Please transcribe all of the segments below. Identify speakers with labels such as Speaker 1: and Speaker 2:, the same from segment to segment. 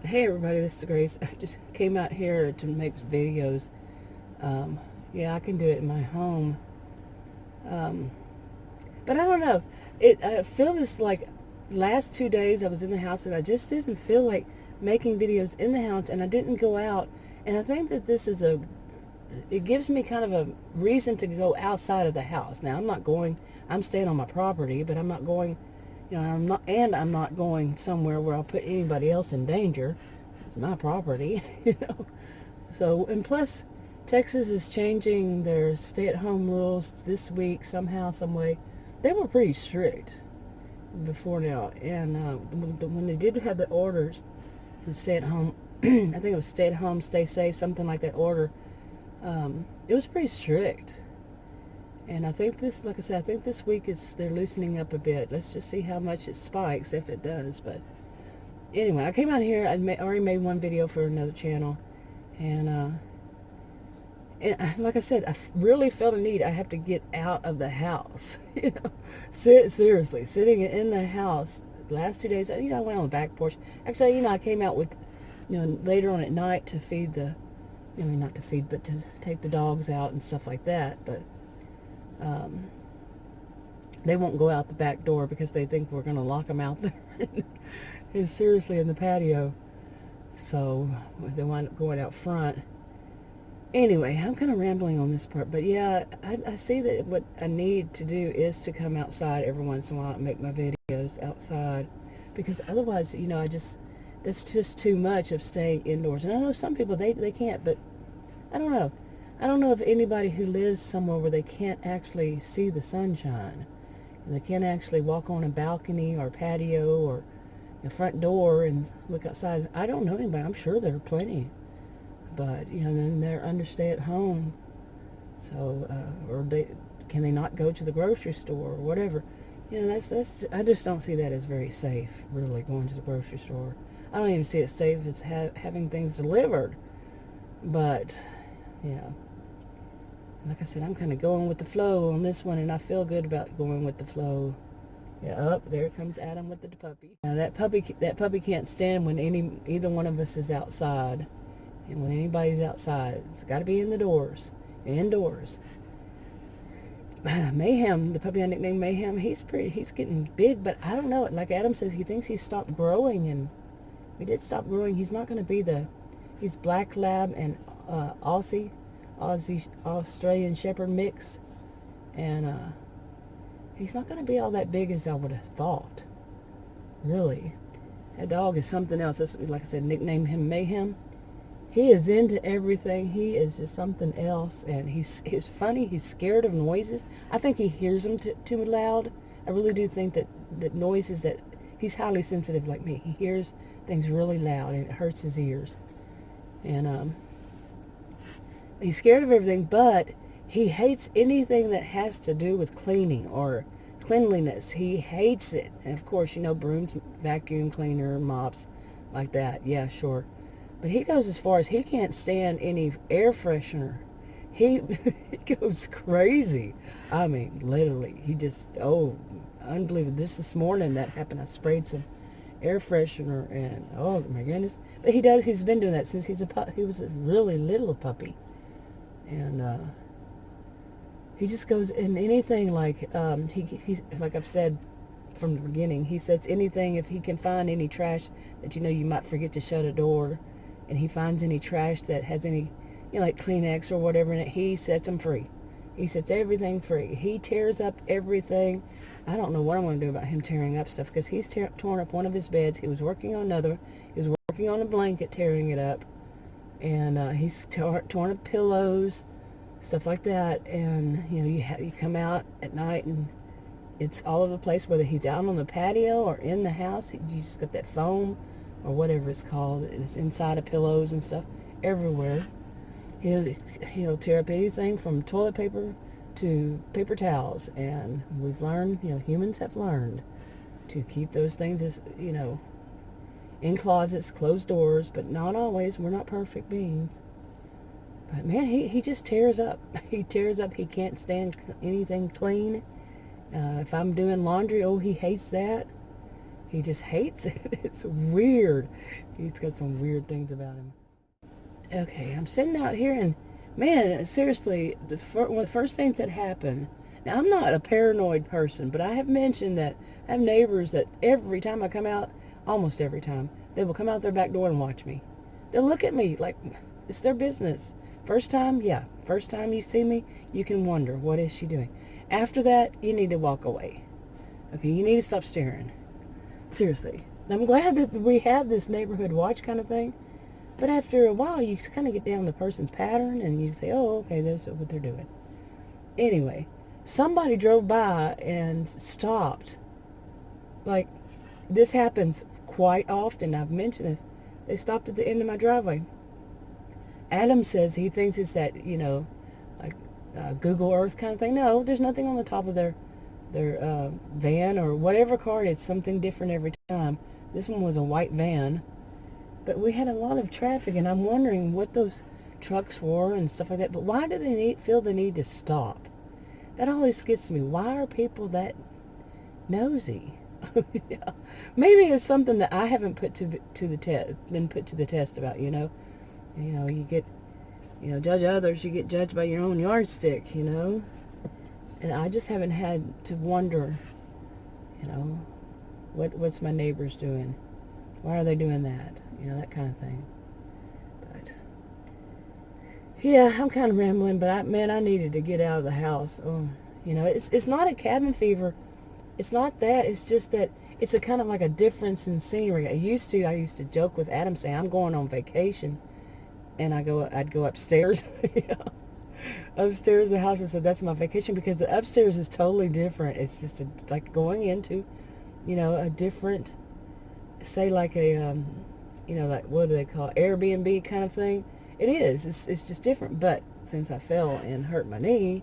Speaker 1: Hey everybody, this is Grace. I just came out here to make videos. Yeah, I can do it in my home. Um, but I don't know. I feel this like last 2 days I was in the house and I just didn't feel like making videos in the house and I didn't go out. And I think that it gives me kind of a reason to go outside of the house. Now I'm staying on my property, but I'm not going, I'm not going somewhere where I'll put anybody else in danger. It's my property, you know. So, and plus, Texas is changing their stay-at-home rules this week somehow, some way. They were pretty strict before now, and when they did have the orders to stay at home, I think it was stay at home, stay safe, something like that order. It was pretty strict, and I think this, like I said, I think this week they're loosening up a bit. Let's just see how much it spikes if it does. But anyway, I came out here. Already made one video for another channel, and like I said, really felt a need. I have to get out of the house. Seriously, sitting in the house last 2 days. I went on the back porch. Actually, I came out with, later on at night to feed not to feed, but to take the dogs out and stuff like that. But um, they won't go out the back door because they think we're going to lock them out there. And seriously, in the patio. So they wind up going out front. Anyway, I'm kind of rambling on this part, but yeah, I see that what I need to do is to come outside every once in a while and make my videos outside, because otherwise, that's just too much of staying indoors. And I know some people, they can't, but I don't know. I don't know if anybody who lives somewhere where they can't actually see the sunshine, and they can't actually walk on a balcony or patio or a front door and look outside. I don't know anybody. I'm sure there are plenty. But then they're under stay at home, so or can they not go to the grocery store or whatever? That's I just don't see that as very safe. Really, going to the grocery store, I don't even see it safe as having things delivered. But yeah, like I said, I'm kind of going with the flow on this one, and I feel good about going with the flow. Yeah, there comes Adam with the puppy. Now that puppy can't stand when either one of us is outside. And when anybody's outside, it's got to be indoors. Mayhem, the puppy I nicknamed Mayhem, he's getting big, but I don't know. Like Adam says, he thinks he's stopped growing, and we did stop growing. He's not going to be he's Black Lab and Aussie Australian Shepherd mix, and he's not going to be all that big as I would have thought. Really, that dog is something else. That's, like I said, nicknamed him Mayhem. He is into everything. He is just something else, and he's funny. He's scared of noises. I think he hears them too loud. I really do think that noises, that he's highly sensitive like me. He hears things really loud, and it hurts his ears. And he's scared of everything, but he hates anything that has to do with cleaning or cleanliness. He hates it. And of course, brooms, vacuum cleaner, mops, like that. Yeah, sure. But he goes as far as he can't stand any air freshener. He he goes crazy. I mean, literally, he just, unbelievable. This morning that happened. I sprayed some air freshener, and oh my goodness. But he's been doing that since he was a really little puppy. And he just goes in anything, like he's like I've said from the beginning, he sets anything. If he can find any trash that you might forget to shut a door, and he finds any trash that has any, like Kleenex or whatever in it, he sets them free. He sets everything free. He tears up everything. I don't know what I'm going to do about him tearing up stuff, because he's torn up one of his beds. He was working on another. He was working on a blanket, tearing it up. And he's torn up pillows, stuff like that. And, you come out at night, and it's all over the place, whether he's out on the patio or in the house. You just got that foam or whatever it's called. It's inside of pillows and stuff everywhere. He'll tear up anything from toilet paper to paper towels. And we've learned, humans have learned to keep those things as, in closets, closed doors, but not always. We're not perfect beings. But man, he just tears up. He tears up. He can't stand anything clean. If I'm doing laundry, he hates that. He just hates it. It's weird. He's got some weird things about him. Okay, I'm sitting out here and, man, seriously, one of the first things that happened. Now, I'm not a paranoid person, but I have mentioned that I have neighbors that every time I come out, almost every time, they will come out their back door and watch me. They'll look at me like it's their business. First time, yeah. First time you see me, you can wonder, what is she doing? After that, you need to walk away. Okay, you need to stop staring. Seriously. And I'm glad that we have this neighborhood watch kind of thing. But after a while, you kind of get down the person's pattern and you say, oh, okay, that's what they're doing. Anyway, somebody drove by and stopped. Like, this happens quite often. I've mentioned this. They stopped at the end of my driveway. Adam says he thinks it's that, like Google Earth kind of thing. No, there's nothing on the top of their van or whatever car. It's something different every time. This one was a white van. But we had a lot of traffic, and I'm wondering what those trucks were and stuff like that. But why do they feel the need to stop? That always gets me. Why are people that nosy? Yeah. Maybe it's something that I haven't been put to the test about. You get, judge others. You get judged by your own yardstick. And I just haven't had to wonder. What's my neighbors doing? Why are they doing that? That kind of thing. But, yeah, I'm kind of rambling, but I needed to get out of the house. Oh, it's not a cabin fever. It's not that. It's just that it's a kind of like a difference in scenery. I used to joke with Adam, saying I'm going on vacation, and I'd go upstairs. Yeah. Upstairs the house, and said that's my vacation, because the upstairs is totally different. It's just like going into, a different, say like a, like what do they call it? Airbnb kind of thing. It is. It's just different. But since I fell and hurt my knee,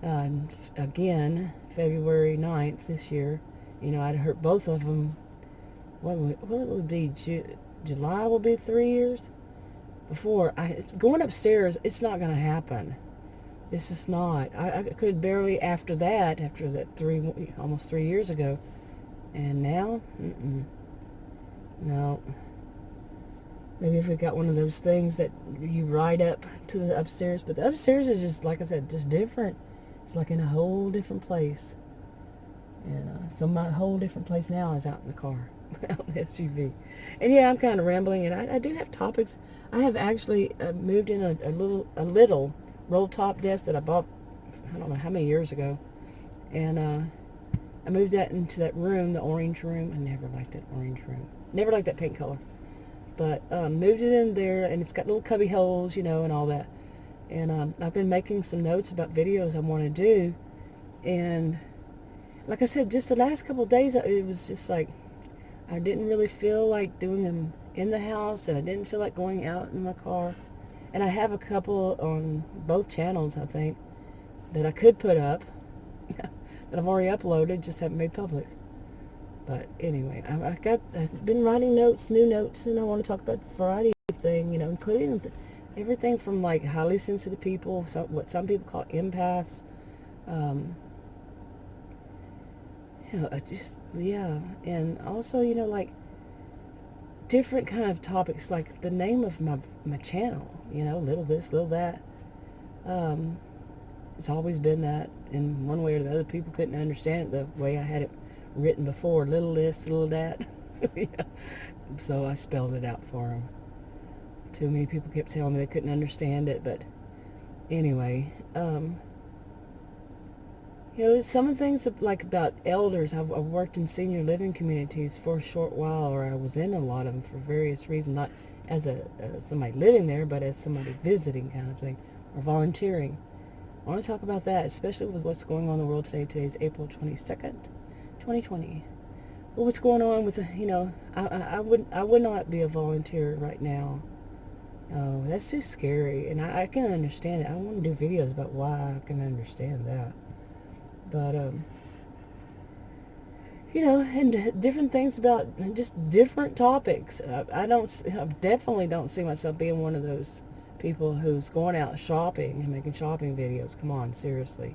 Speaker 1: again, February 9th this year, I'd hurt both of them. What would be July will be 3 years. Before going upstairs, it's not going to happen. This is not. I could barely after that almost 3 years ago, and now, no. Maybe if we got one of those things that you ride up to the upstairs, but the upstairs is just, like I said, just different. It's like in a whole different place. And so my whole different place now is out in the car, out in the SUV. And yeah, I'm kind of rambling, and I do have topics. I have actually moved in a little roll top desk that I bought, I don't know how many years ago, and I moved that into that room, the orange room. I never liked that orange room. Never liked that paint color. But moved it in there, and it's got little cubby holes, and all that. And I've been making some notes about videos I want to do. And like I said, just the last couple of days, it was just like I didn't really feel like doing them in the house, and I didn't feel like going out in my car. And I have a couple on both channels, I think, that I could put up that I've already uploaded, just haven't made public. But anyway, I've been writing new notes, and I want to talk about the variety of thing, including everything from like highly sensitive people, what some people call empaths, and also, like different kind of topics, like the name of my channel, little this, little that. It's always been that, in one way or the other. People couldn't understand it the way I had it written before, little this, little that. Yeah. So I spelled it out for them. Too many people kept telling me they couldn't understand it, but anyway, some of the things like about elders. I've worked in senior living communities for a short while, or I was in a lot of them for various reasons, not as somebody living there, but as somebody visiting kind of thing, or volunteering. I want to talk about that, especially with what's going on in the world today. Today's April 22nd, 2020. Well, what's going on with I would not be a volunteer right now. Oh, that's too scary, and I can understand it. I want to do videos about why I can understand that. But and different things about just different topics. I definitely don't see myself being one of those people who's going out shopping and making shopping videos. Come on, seriously.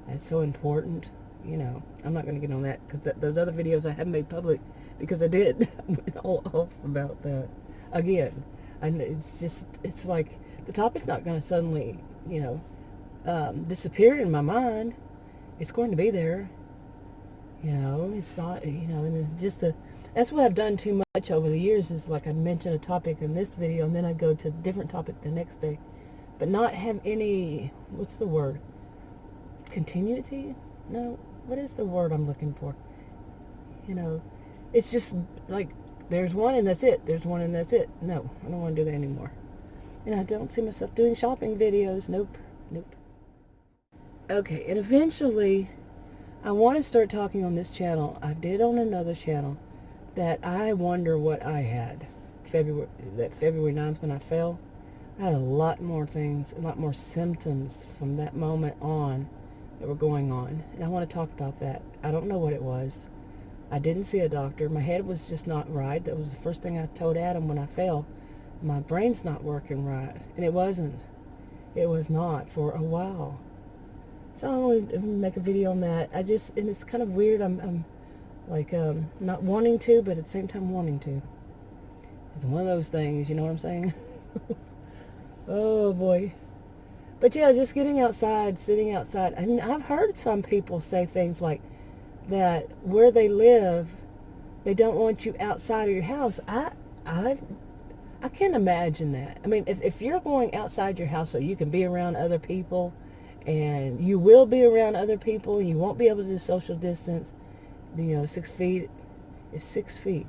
Speaker 1: That's so important. I'm not going to get on that, because those other videos I haven't made public because I did went all off about that again. And it's like the topic's not going to suddenly, disappear in my mind. It's going to be there. It's not, and that's what I've done too much over the years is like I mention a topic in this video and then I go to a different topic the next day, but not have any, what's the word? Continuity? No, what is the word I'm looking for? It's just like there's one and that's it. There's one and that's it. No, I don't want to do that anymore. And I don't see myself doing shopping videos. Nope. Okay, and eventually I want to start talking on this channel. I did on another channel that I wonder what I had. February 9th when I fell, I had a lot more things, a lot more symptoms from that moment on that were going on. And I want to talk about that. I don't know what it was. I didn't see a doctor. My head was just not right. That was the first thing I told Adam when I fell. My brain's not working right. And it wasn't. It was not for a while. So I want to make a video on that. And it's kind of weird. I'm like, not wanting to, but at the same time wanting to. It's one of those things, you know what I'm saying? Oh boy. But yeah, just getting outside, sitting outside. And I've heard some people say things like that where they live, they don't want you outside of your house. I can't imagine that. I mean, if you're going outside your house so you can be around other people, and you will be around other people, you won't be able to do social distance, 6 feet is 6 feet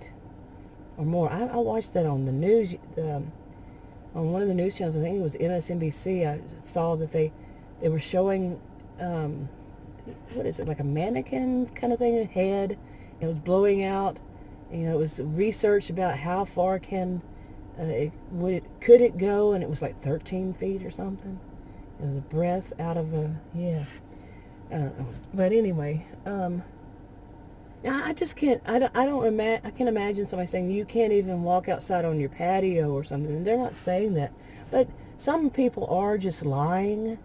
Speaker 1: or more. I watched that on the news, on one of the news channels. I think it was MSNBC. I saw that they were showing, what is it, like a mannequin kind of thing, a head. It was blowing out. It was research about how far could it go, and it was like 13 feet or something. It was a breath out of a, yeah. But anyway, I just can't, I can't imagine somebody saying you can't even walk outside on your patio or something. And they're not saying that. But some people are just lying,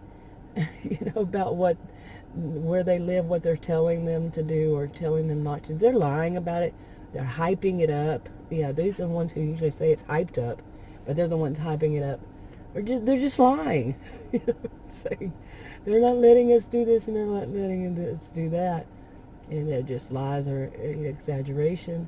Speaker 1: about where they live, what they're telling them to do or telling them not to. They're lying about it. They're hyping it up. Yeah, these are the ones who usually say it's hyped up, but they're the ones hyping it up. They're just lying. Saying they're not letting us do this and they're not letting us do that. And they're just lies or exaggeration.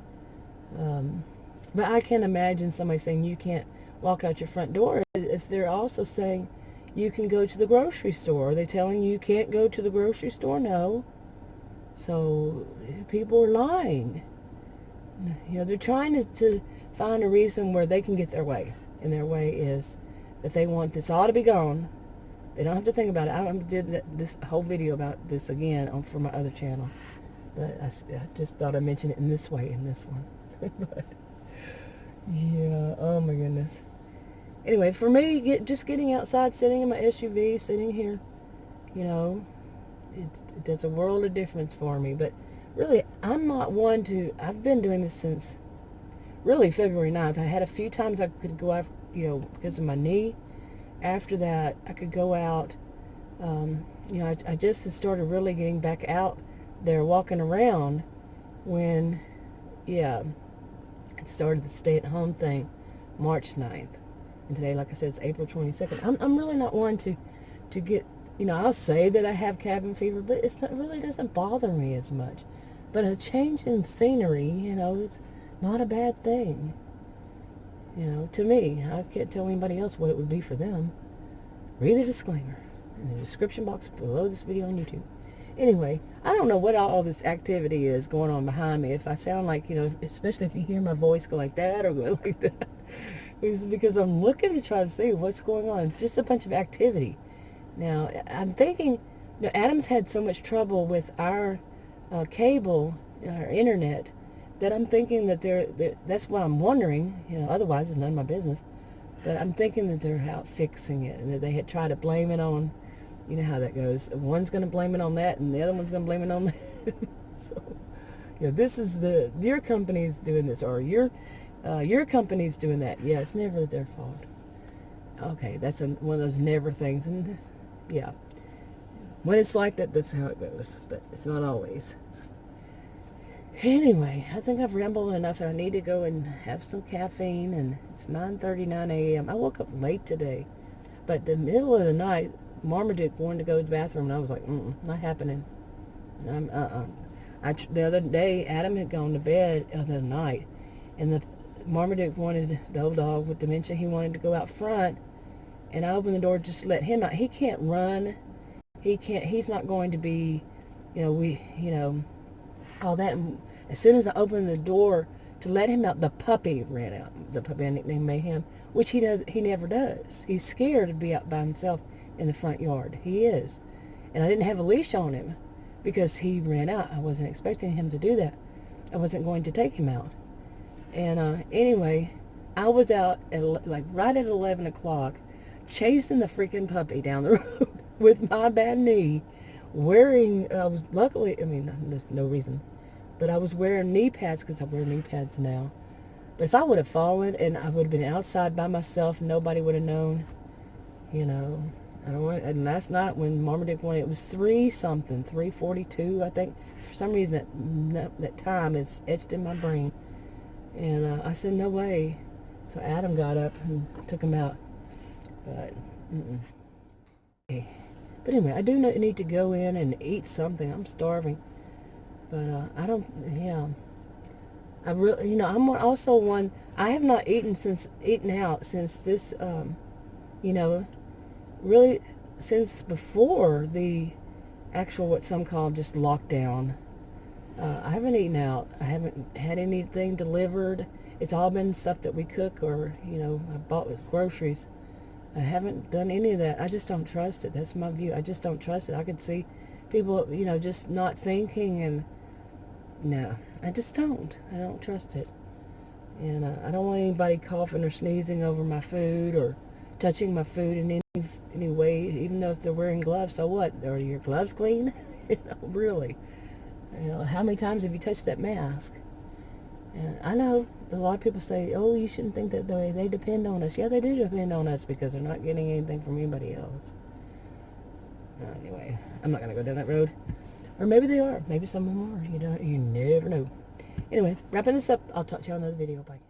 Speaker 1: But I can't imagine somebody saying you can't walk out your front door if they're also saying you can go to the grocery store. Are they telling you can't go to the grocery store? No. So people are lying. They're trying to find a reason where they can get their way. And their way is that they want this all to be gone. They don't have to think about it. I did this whole video about this again for my other channel. But I just thought I'd mention it in this way, in this one. But, yeah, oh my goodness. Anyway, for me, just getting outside, sitting in my SUV, sitting here, it does a world of difference for me. But really, I'm not one to, I've been doing this since really February 9th. I had a few times I could go out, because of my knee. After that, I could go out. I just started really getting back out there walking around when, it started the stay-at-home thing March 9th. And today, like I said, it's April 22nd. I'm really not one to get, I'll say that I have cabin fever, but it really doesn't bother me as much. But a change in scenery, it's not a bad thing. To me, I can't tell anybody else what it would be for them. Read the disclaimer in the description box below this video on YouTube. Anyway, I don't know what all this activity is going on behind me. If I sound like, especially if you hear my voice go like that or go like that, it's because I'm looking to try to see what's going on. It's just a bunch of activity. Now, I'm thinking, Adam's had so much trouble with our cable, our internet, that I'm thinking that that's what I'm wondering, otherwise it's none of my business, but I'm thinking that they're out fixing it and that they had tried to blame it on, how that goes. One's going to blame it on that and the other one's going to blame it on that. So, this is your company's doing this or your company's doing that. Yeah, it's never their fault. Okay, that's one of those never things. And yeah, when it's like that, that's how it goes, but it's not always. Anyway, I think I've rambled enough and I need to go and have some caffeine, and it's 9:39 a.m. I woke up late today, but the middle of the night, Marmaduke wanted to go to the bathroom, and I was like, not happening. The other day, Adam had gone to bed the other night, and the Marmaduke wanted, the old dog with dementia, he wanted to go out front, and I opened the door just to let him out. He can't run. He's not going to be, all that. And as soon as I opened the door to let him out, the puppy ran out. The puppy I nicknamed Mayhem, which he never does. He's scared to be out by himself in the front yard. He is. And I didn't have a leash on him because he ran out. I wasn't expecting him to do that. I wasn't going to take him out. And anyway, I was out at, right at 11 o'clock chasing the freaking puppy down the road with my bad knee, wearing, luckily, there's no reason, but I was wearing knee pads because I wear knee pads now. But if I would have fallen and I would have been outside by myself, nobody would have known, I don't want. And last night when Marmaduke wanted, it was 3:42, I think. For some reason that time is etched in my brain. And I said, no way. So Adam got up and took him out. But, okay. But anyway, I do need to go in and eat something. I'm starving. But I don't, yeah. I really, I'm also one, I have not eaten out since this, really since before the actual, what some call just lockdown. I haven't eaten out. I haven't had anything delivered. It's all been stuff that we cook or, I bought with groceries. I haven't done any of that. I just don't trust it. That's my view. I just don't trust it. I could see people, just not thinking, and no, I just don't. I don't trust it. And I don't want anybody coughing or sneezing over my food or touching my food in any way, even though if they're wearing gloves. So what? Are your gloves clean? Really. How many times have you touched that mask? And I know a lot of people say, oh, you shouldn't think that way. They depend on us. Yeah, they do depend on us because they're not getting anything from anybody else. Anyway, I'm not going to go down that road. Or maybe they are. Maybe some of them are. You never know. Anyway, wrapping this up. I'll talk to you on another video. Bye.